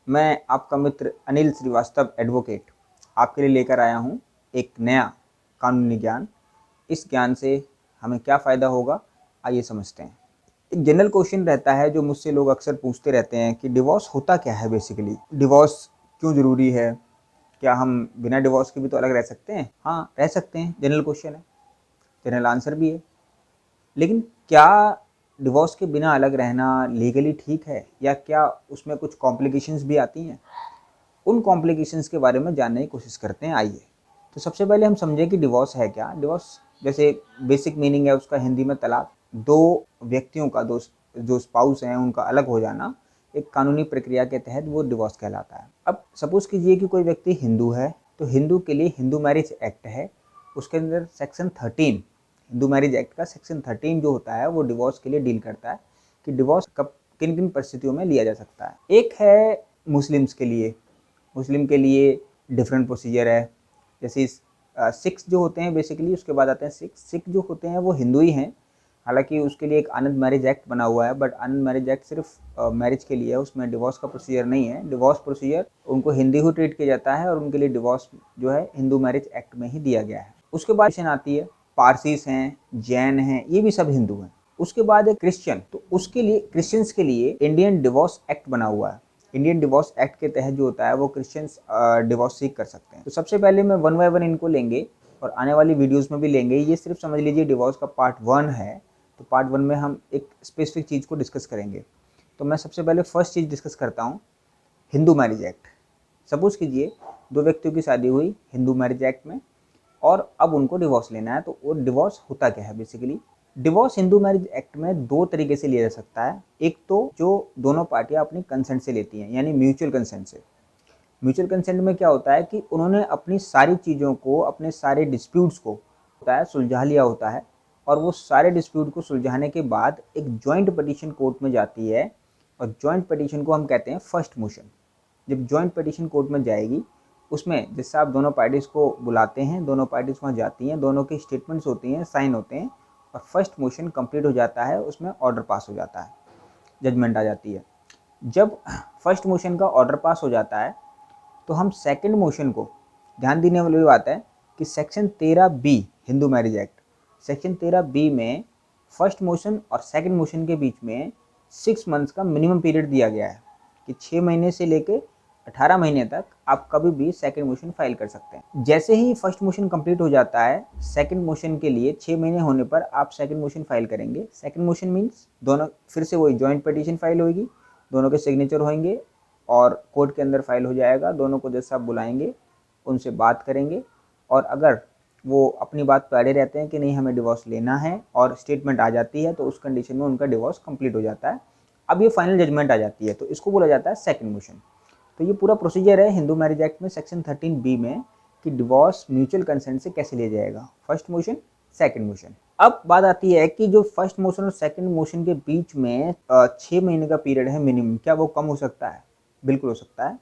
मैं आपका मित्र अनिल श्रीवास्तव एडवोकेट आपके लिए लेकर आया हूँ एक नया कानूनी ज्ञान। इस ज्ञान से हमें क्या फ़ायदा होगा, आइए समझते हैं। एक जनरल क्वेश्चन रहता है जो मुझसे लोग अक्सर पूछते रहते हैं कि डिवोर्स होता क्या है। बेसिकली डिवोर्स क्यों ज़रूरी है, क्या हम बिना डिवोर्स के भी तो अलग रह सकते हैं? हाँ, रह सकते हैं। जनरल क्वेश्चन है, जनरल आंसर भी है। लेकिन क्या डिवोर्स के बिना अलग रहना लीगली ठीक है, या क्या उसमें कुछ कॉम्प्लिकेशंस भी आती हैं? उन कॉम्प्लिकेशंस के बारे में जानने की कोशिश करते हैं। आइए, तो सबसे पहले हम समझें कि डिवोर्स है क्या। डिवोर्स जैसे बेसिक मीनिंग है उसका हिंदी में तलाक। दो व्यक्तियों का, दो जो स्पाउस हैं उनका अलग हो जाना एक कानूनी प्रक्रिया के तहत वो डिवोर्स कहलाता है। अब सपोज कीजिए कि कोई व्यक्ति हिंदू है, तो हिंदू के लिए हिंदू मैरिज एक्ट है, उसके अंदर सेक्शन 13, हिंदू मैरिज एक्ट का सेक्शन 13 जो होता है वो डिवोर्स के लिए डील करता है कि डिवोर्स कब किन किन परिस्थितियों में लिया जा सकता है। एक है मुस्लिम्स के लिए, मुस्लिम के लिए डिफरेंट प्रोसीजर है। जैसे सिख्स जो होते हैं, बेसिकली उसके बाद आते हैं सिख जो होते हैं वो हिंदू ही हैं। हालांकि उसके लिए एक आनंद मैरिज एक्ट बना हुआ है, बट आनंद मैरिज एक्ट सिर्फ मैरिज के लिए है, उसमें डिवोर्स का प्रोसीजर नहीं है। डिवोर्स प्रोसीजर उनको हिंदी ही ट्रीट किया जाता है और उनके लिए डिवोर्स जो है हिंदू मैरिज एक्ट में ही दिया गया है। उसके बाद आती है पारसीस हैं, जैन हैं, ये भी सब हिंदू हैं। उसके बाद एक क्रिश्चियन, तो उसके लिए क्रिश्चियंस के लिए इंडियन डिवोर्स एक्ट बना हुआ है। इंडियन डिवोर्स एक्ट के तहत जो होता है वो क्रिश्चियंस डिवोर्स सीख कर सकते हैं। तो सबसे पहले मैं वन बाय वन इनको लेंगे और आने वाली वीडियोस में भी लेंगे। ये सिर्फ समझ लीजिए डिवोर्स का पार्ट 1 है, तो पार्ट 1 में हम एक स्पेसिफिक चीज़ को डिस्कस करेंगे। तो मैं सबसे पहले फर्स्ट चीज़ डिस्कस करता हूँ, हिंदू मैरिज एक्ट। सपोज कीजिए दो व्यक्तियों की शादी हुई हिंदू मैरिज एक्ट में, और अब उनको डिवोर्स लेना है। तो वो डिवोर्स होता क्या है? Basically divorce Hindu marriage act में दो तरीके से लिया जा सकता है। एक तो जो दोनों पार्टियां अपनी कंसेंट से लेती हैं, यानी म्यूचुअल कंसेंट से। म्यूचुअल कंसेंट में क्या होता है कि उन्होंने अपनी सारी चीज़ों को, अपने सारे डिस्प्यूट्स को होता है सुलझा लिया होता है, और वो सारे डिस्प्यूट को सुलझाने के बाद एक जॉइंट पिटीशन कोर्ट में जाती है, और जॉइंट पिटीशन को हम कहते हैं फर्स्ट मोशन। जब जॉइंट पिटीशन कोर्ट में जाएगी, उसमें जैसे आप दोनों पार्टीज़ को बुलाते हैं, दोनों पार्टीज़ वहाँ जाती हैं, दोनों की स्टेटमेंट्स होती हैं, साइन होते हैं, और फर्स्ट मोशन कंप्लीट हो जाता है, उसमें ऑर्डर पास हो जाता है, जजमेंट आ जाती है। जब फर्स्ट मोशन का ऑर्डर पास हो जाता है, तो हम सेकंड मोशन को, ध्यान देने वाली बात है कि section 13B Hindu marriage act, section 13B में फर्स्ट मोशन और सेकंड मोशन के बीच में 6 मंथ्स का मिनिमम पीरियड दिया गया है कि 6 महीने से लेके 18 महीने तक आप कभी भी सेकंड मोशन फाइल कर सकते हैं। जैसे ही फर्स्ट मोशन कंप्लीट हो जाता है, सेकंड मोशन के लिए 6 महीने होने पर आप सेकंड मोशन फाइल करेंगे। सेकंड मोशन मीन्स दोनों फिर से वही जॉइंट पिटीशन फाइल होगी, दोनों के सिग्नेचर होंगे और कोर्ट के अंदर फाइल हो जाएगा। दोनों को जैसे आप बुलाएंगे, उनसे बात करेंगे, और अगर वो अपनी बात पे अड़े रहते हैं कि नहीं हमें डिवोर्स लेना है, और स्टेटमेंट आ जाती है, तो उस कंडीशन में उनका डिवोर्स कंप्लीट हो जाता है। अब ये फाइनल जजमेंट आ जाती है, तो इसको बोला जाता है सेकंड मोशन। तो ये पूरा प्रोसीजर है हिंदू मैरिज एक्ट में सेक्शन 13B में कि डिवोर्स म्यूचुअल कंसेंट से कैसे लिया जाएगा, फर्स्ट मोशन, सेकंड मोशन। अब बात आती है कि जो फर्स्ट मोशन और सेकंड मोशन के बीच में 6 महीने का पीरियड है मिनिमम, क्या वो कम हो सकता है? बिल्कुल हो सकता है।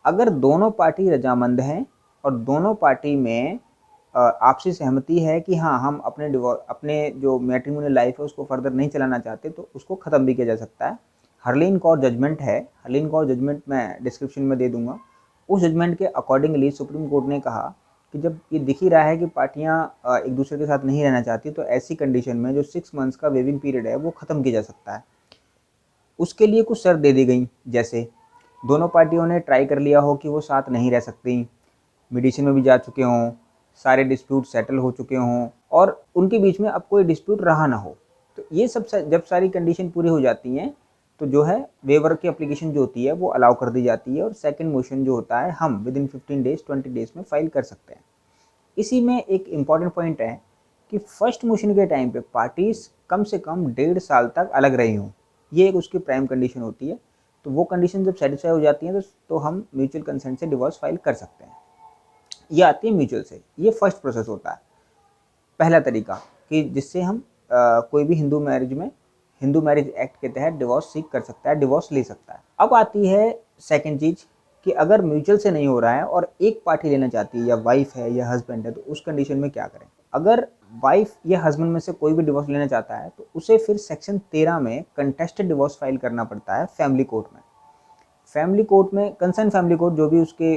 अगर दोनों पार्टी रजामंद हैं और दोनों पार्टी में आपसी सहमति है कि हाँ हम अपने जो मैट्रिमोनियल लाइफ है उसको फर्दर नहीं चलाना चाहते, तो उसको ख़त्म भी किया जा सकता है। हर्लीन कौर जजमेंट है, हर्लीन कौर जजमेंट मैं डिस्क्रिप्शन में दे दूंगा। उस जजमेंट के अकॉर्डिंगली सुप्रीम कोर्ट ने कहा कि जब ये दिख ही रहा है कि पार्टियां एक दूसरे के साथ नहीं रहना चाहती, तो ऐसी कंडीशन में जो 6 मंथ्स का वेविंग पीरियड है वो ख़त्म किया जा सकता है। उसके लिए कुछ शर्त दे दी गई, जैसे दोनों पार्टियों ने ट्राई कर लिया हो कि वो साथ नहीं रह सकती, मीडिएशन में भी जा चुके हों, सारे डिस्प्यूट सेटल हो चुके हों, और उनके बीच में अब कोई डिस्प्यूट रहा ना हो। तो ये सब जब सारी कंडीशन पूरी हो जाती हैं, तो जो है वेवर की एप्लीकेशन जो होती है वो अलाउ कर दी जाती है, और सेकंड मोशन जो होता है हम विद इन 15 डेज 20 डेज में फाइल कर सकते हैं। इसी में एक इम्पॉर्टेंट पॉइंट है कि फर्स्ट मोशन के टाइम पे पार्टीज कम से कम 1.5 साल तक अलग रही हों, ये एक उसकी प्राइम कंडीशन होती है। तो वो कंडीशन जब सेटिस्फाई हो जाती हैं, तो हम म्यूचुअल कंसेंट से डिवोर्स फाइल कर सकते हैं। ये आती है म्यूचुअल से, ये फर्स्ट प्रोसेस होता है, पहला तरीका कि जिससे हम कोई भी हिंदू मैरिज एक्ट के तहत डिवोर्स सीख कर सकता है, डिवोर्स ले सकता है। अब आती है सेकंड चीज़ कि अगर म्यूचुअल से नहीं हो रहा है और एक पार्टी लेना चाहती है, या वाइफ है या हस्बैंड है, तो उस कंडीशन में क्या करें? अगर वाइफ या हस्बैंड में से कोई भी डिवोर्स लेना चाहता है, तो उसे फिर सेक्शन 13 में कंटेस्टेड डिवोर्स फाइल करना पड़ता है फैमिली कोर्ट में। फैमिली कोर्ट में कंसर्न फैमिली कोर्ट जो भी उसके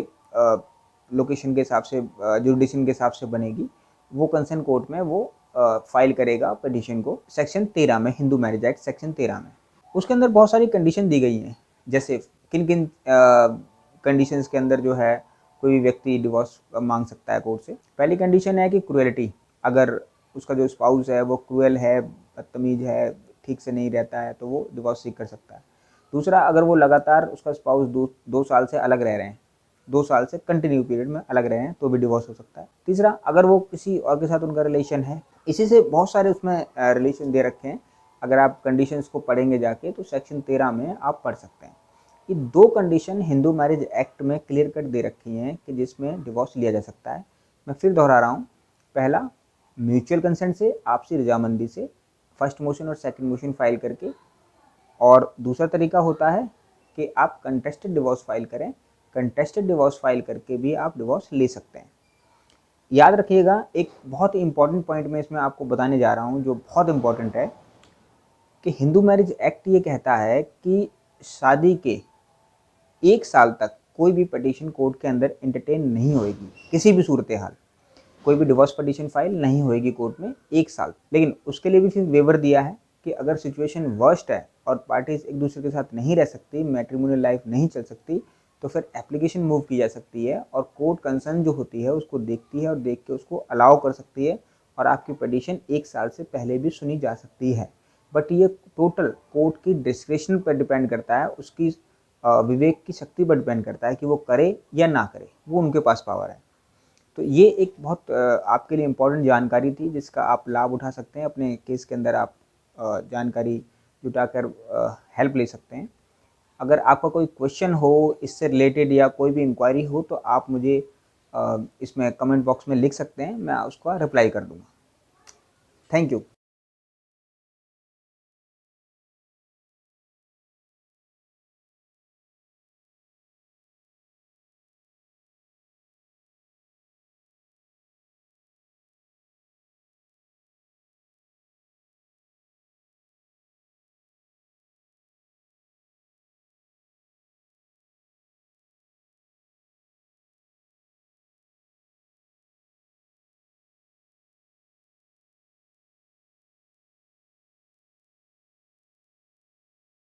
लोकेशन के हिसाब से जुरिडिक्शन के हिसाब से बनेगी, वो कंसर्न कोर्ट में वो फाइल करेगा पिटीशन को सेक्शन 13 में, हिंदू मैरिज एक्ट सेक्शन 13 में। उसके अंदर बहुत सारी कंडीशन दी गई हैं, जैसे किन किन कंडीशंस के अंदर जो है कोई भी व्यक्ति डिवोर्स मांग सकता है कोर्ट से। पहली कंडीशन है कि क्रूएलिटी, अगर उसका जो स्पाउस है वो क्रूएल है, बदतमीज है, ठीक से नहीं रहता है, तो वो डिवोर्स सीख कर सकता है। दूसरा, अगर वो लगातार उसका स्पाउस दो साल से अलग रह रहे हैं, 2 साल से कंटिन्यू पीरियड में अलग रहे हैं, तो भी डिवोर्स हो सकता है। तीसरा, अगर वो किसी और के साथ उनका रिलेशन है, इसी से बहुत सारे उसमें रिलेशन दे रखे हैं। अगर आप कंडीशंस को पढ़ेंगे जाके तो सेक्शन 13 में आप पढ़ सकते हैं। ये 2 कंडीशन हिंदू मैरिज एक्ट में क्लियर कट दे रखी हैं कि जिसमें डिवोर्स लिया जा सकता है। मैं फिर दोहरा रहा हूँ, पहला म्यूचुअल कंसेंट से, आपसी रजामंदी से, फर्स्ट मोशन और सेकंड मोशन फाइल करके, और दूसरा तरीका होता है कि आप कंटेस्टेड डिवोर्स फाइल करें। कंटेस्टेड डिवोर्स फाइल करके भी आप डिवोर्स ले सकते हैं। याद रखिएगा, एक बहुत ही इंपॉर्टेंट पॉइंट मैं इसमें आपको बताने जा रहा हूँ जो बहुत इंपॉर्टेंट है, कि हिंदू मैरिज एक्ट ये कहता है कि शादी के 1 साल तक कोई भी पटिशन कोर्ट के अंदर एंटरटेन नहीं होएगी, किसी भी सूरत हाल कोई भी डिवोर्स पटिशन फाइल नहीं होएगी कोर्ट में 1 साल। लेकिन उसके लिए भी फिर वेवर दिया है कि अगर सिचुएशन वर्स्ट है और पार्टीज एक दूसरे के साथ नहीं रह सकती, मैट्रिमोनियल लाइफ नहीं चल सकती, तो फिर एप्लीकेशन मूव की जा सकती है और कोर्ट कंसर्न जो होती है उसको देखती है और देख के उसको अलाउ कर सकती है, और आपकी पटिशन 1 साल से पहले भी सुनी जा सकती है। बट ये टोटल कोर्ट की डिस्क्रिप्शन पर डिपेंड करता है, उसकी विवेक की शक्ति पर डिपेंड करता है कि वो करे या ना करे, वो उनके पास पावर है। तो ये एक बहुत आपके लिए इम्पोर्टेंट जानकारी थी जिसका आप लाभ उठा सकते हैं। अपने केस के अंदर आप जानकारी जुटाकर हेल्प ले सकते हैं। अगर आपका कोई क्वेश्चन हो इससे रिलेटेड या कोई भी इंक्वायरी हो तो आप मुझे इसमें कमेंट बॉक्स में लिख सकते हैं, मैं उसका रिप्लाई कर दूँगा। Thank you.